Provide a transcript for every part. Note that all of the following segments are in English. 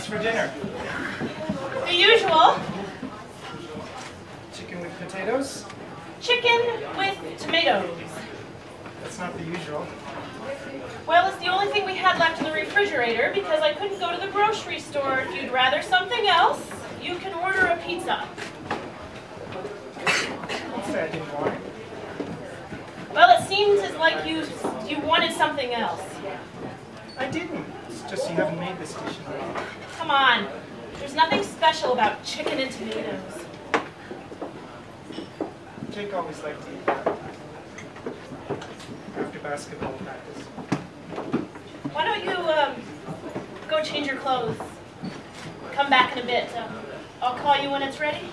for dinner? The usual. Chicken with potatoes? Chicken with tomatoes. That's not the usual. Well, it's the only thing we had left in the refrigerator because I couldn't go to the grocery store. If you'd rather something else, you can order a pizza. I'll say I didn't want it. Well, it seems as like you wanted something else. I didn't. It's just you haven't made this dish in a while. Come on. There's nothing special about chicken and tomatoes. Jake always liked to eat that after basketball practice. Why don't you go change your clothes? Come back in a bit. I'll call you when it's ready.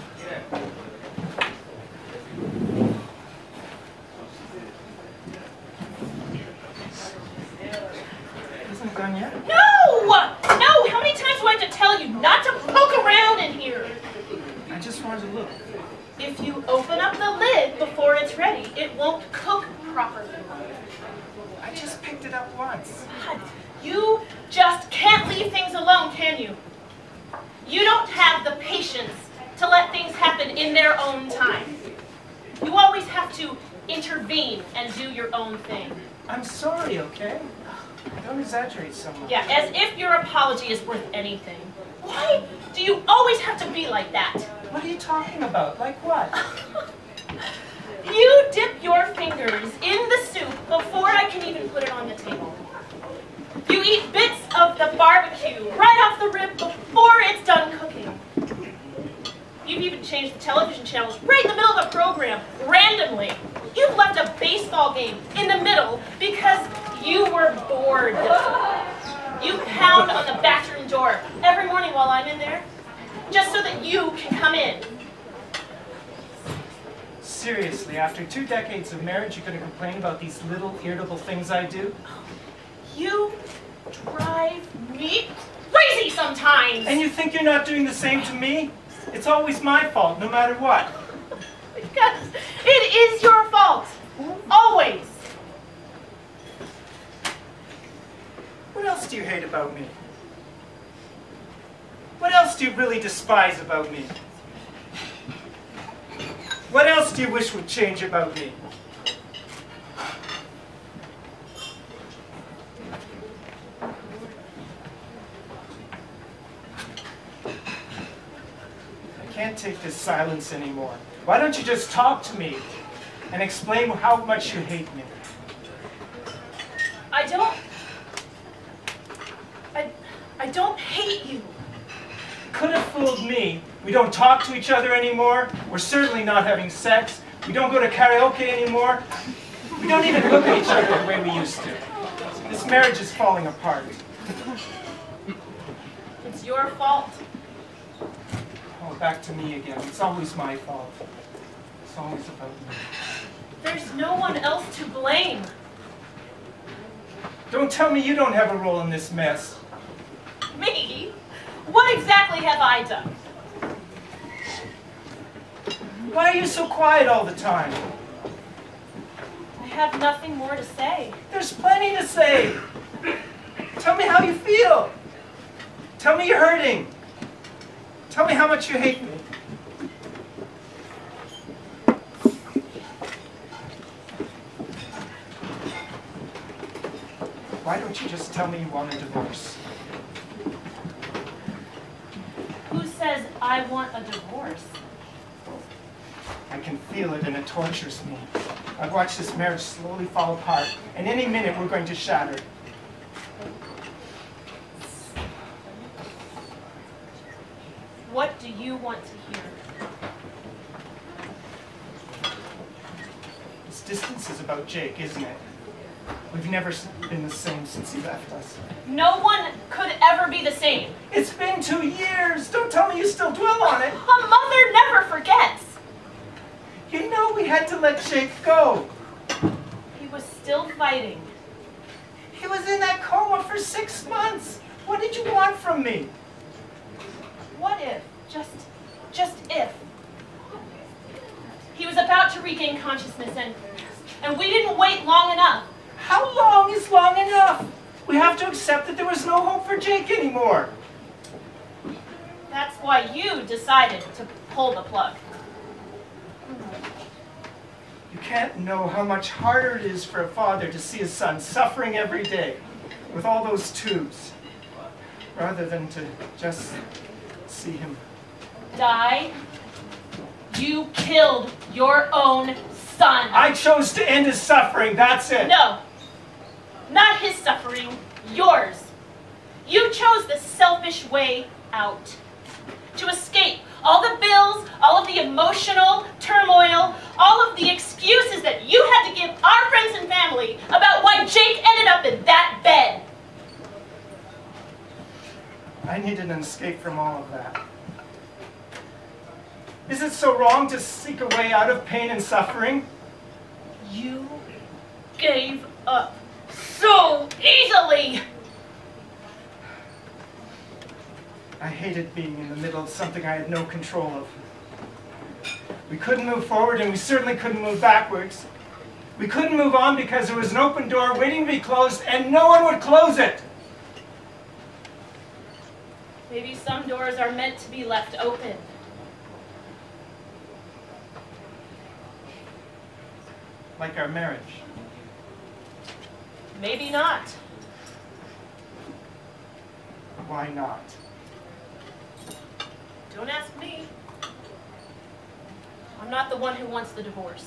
Isn't done yet? No! No! How many times do I have to tell you not to poke around in here? I just wanted to look. If you open up the lid before it's ready, it won't cook properly. I just picked it up once. God, you just can't leave things alone, can you? You don't have the patience to let things happen in their own time. You always have to intervene and do your own thing. I'm sorry, okay? Don't exaggerate so much. Yeah, as if your apology is worth anything. Why do you always have to be like that? What are you talking about? Like what? You dip your fingers in the soup before I can even put it on the table. You eat bits of the barbecue right off the rib before it's done cooking. You've even changed the television channels right in the middle of a program, randomly. You've left a baseball game in the middle because you were bored. You pound on the bathroom door every morning while I'm in there, just so that you can come in. Seriously, after 2 decades of marriage, you're going to complain about these little irritable things I do? You drive me crazy sometimes. And you think you're not doing the same to me? It's always my fault, no matter what. Because it is your fault. Always. What else do you hate about me? What else do you really despise about me? What else do you wish would change about me? I can't take this silence anymore. Why don't you just talk to me and explain how much you hate me? I don't hate you. Could have fooled me. We don't talk to each other anymore. We're certainly not having sex. We don't go to karaoke anymore. We don't even look at each other the way we used to. This marriage is falling apart. It's your fault. Oh, back to me again. It's always my fault. It's always about me. There's no one else to blame. Don't tell me you don't have a role in this mess. Me? What exactly have I done? Why are you so quiet all the time? I have nothing more to say. There's plenty to say. Tell me how you feel. Tell me you're hurting. Tell me how much you hate me. Why don't you just tell me you want a divorce? Who says I want a divorce? I can feel it and it tortures me. I've watched this marriage slowly fall apart, and any minute we're going to shatter. What do you want to hear? This distance is about Jake, isn't it? We've never been the same since he left us. No one could ever be the same. It's been 2 years. Don't tell me you still dwell on it. A mother never forgets. You know we had to let Jake go. He was still fighting. He was in that coma for 6 months. What did you want from me? What if, just if, he was about to regain consciousness and we didn't wait long enough? How long is long enough? We have to accept that there was no hope for Jake anymore. That's why you decided to pull the plug. You can't know how much harder it is for a father to see his son suffering every day with all those tubes, rather than to just see him Die? You killed your own son. I chose to end his suffering, that's it. No, not his suffering, yours. You chose the selfish way out. To escape all the bills, all of the emotional turmoil, all of the excuses that you had to give our friends and family about why Jake ended up in that bed. I needed an escape from all of that. Is it so wrong to seek a way out of pain and suffering? You gave up so easily. I hated being in the middle of something I had no control of. We couldn't move forward, and we certainly couldn't move backwards. We couldn't move on because there was an open door waiting to be closed, and no one would close it. Maybe some doors are meant to be left open. Like our marriage. Maybe not. Why not? Don't ask me. I'm not the one who wants the divorce.